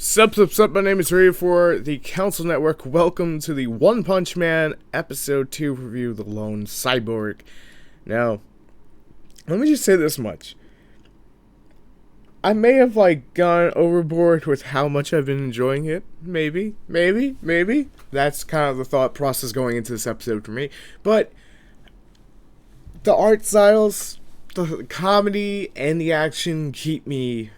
Sup, my name is Ray for the Council Network. Welcome to the One Punch Man Episode 2 review, The Lone Cyborg. Now, let me just say this much. I may have, gone overboard with how much I've been enjoying it. Maybe. That's kind of the thought process going into this episode for me. But the art styles, the comedy, and the action keep me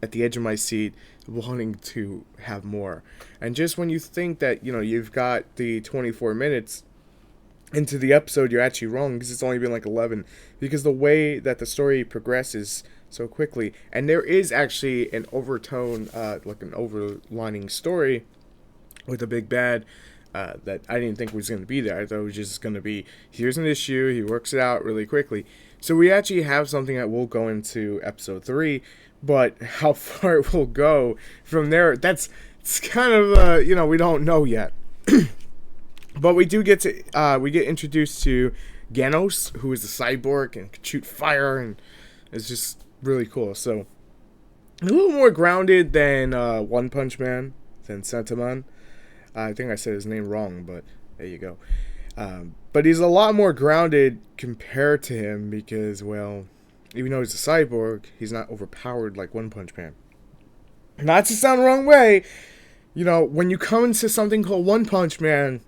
at the edge of my seat, wanting to have more. And just when you think that, you've got the 24 minutes into the episode, you're actually wrong, because it's only been 11, because the way that the story progresses so quickly, and there is actually an overtone, an overlining story with a big bad that I didn't think was going to be there. I thought it was just going to be, here's an issue, he works it out really quickly. So we actually have something that will go into episode 3, but how far it will go from there, it's kind of, we don't know yet. But we do get to, we get introduced to Genos, who is a cyborg and can shoot fire, and it's just really cool. So, a little more grounded than One Punch Man, than Sentaman. I think I said his name wrong, but there you go. But he's a lot more grounded compared to him because, well, even though he's a cyborg, he's not overpowered like One Punch Man. Not to sound the wrong way, when you come into something called One Punch Man,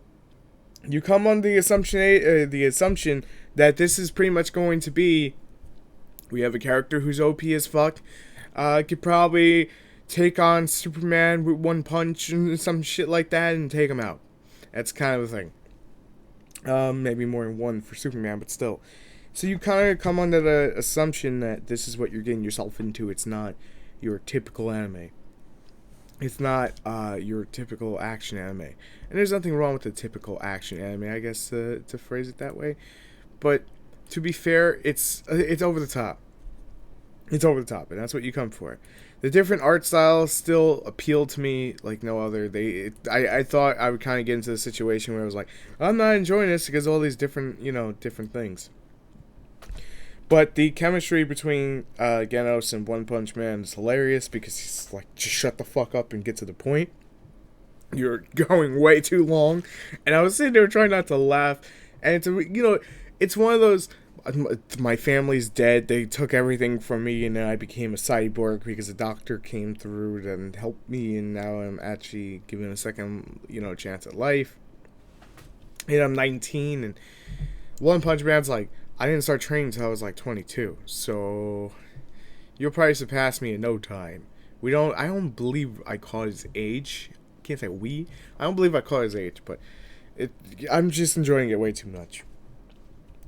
you come on the assumption that this is pretty much going to be, we have a character who's OP as fuck, could probably take on Superman with one punch and some shit like that and take him out. That's kind of the thing. Maybe more than one for Superman, but still. So you kind of come under the assumption that this is what you're getting yourself into. It's not your typical anime. It's not your typical action anime. And there's nothing wrong with the typical action anime, I guess, to phrase it that way. But to be fair, it's over the top. It's over the top, and that's what you come for. The different art styles still appeal to me like no other. I thought I would kind of get into the situation where I was like, I'm not enjoying this because of all these different, different things. But the chemistry between Genos and One Punch Man is hilarious because he's like, just shut the fuck up and get to the point. You're going way too long. And I was sitting there trying not to laugh. And it's one of those, my family's dead. They took everything from me, and then I became a cyborg because a doctor came through and helped me, and now I'm actually given a second, chance at life. And I'm 19, and One Punch Man's like, I didn't start training until I was 22, so you'll probably surpass me in no time. I don't believe I caught his age. I can't say we. I don't believe I caught his age, but I'm just enjoying it way too much.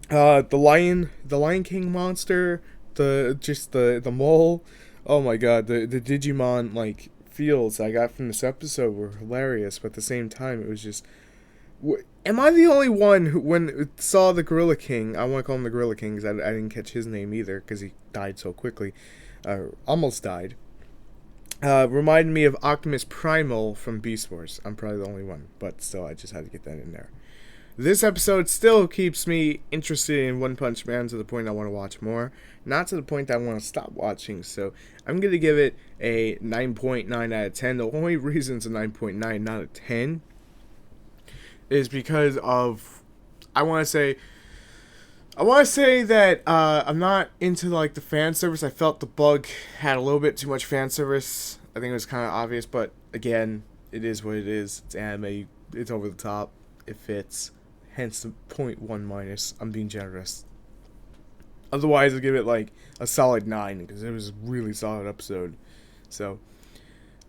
The Lion King monster, the mole. Oh my god, the Digimon feels I got from this episode were hilarious, but at the same time it was just. Am I the only one who, when saw the Gorilla King, I want to call him the Gorilla King because I didn't catch his name either because he died so quickly, almost died, reminded me of Optimus Primal from Beast Wars. I'm probably the only one, but still, I just had to get that in there. This episode still keeps me interested in One Punch Man to the point I want to watch more, not to the point that I want to stop watching, so I'm going to give it a 9.9 out of 10. The only reason it's a 9.9, not a 10, is because of, I want to say that I'm not into the fan service. I felt the bug had a little bit too much fan service. I think it was kind of obvious, but again, it is what it is. It's anime. It's over the top. It fits. Hence the 0.1 minus. I'm being generous. Otherwise, I'll give it a solid 9 because it was a really solid episode. So,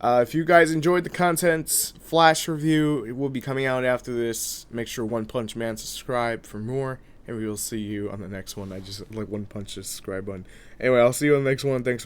if you guys enjoyed the content's flash review, it will be coming out after this. Make sure One Punch Man subscribe for more, and we will see you on the next one. I just One Punch the subscribe button. Anyway, I'll see you on the next one. Thanks for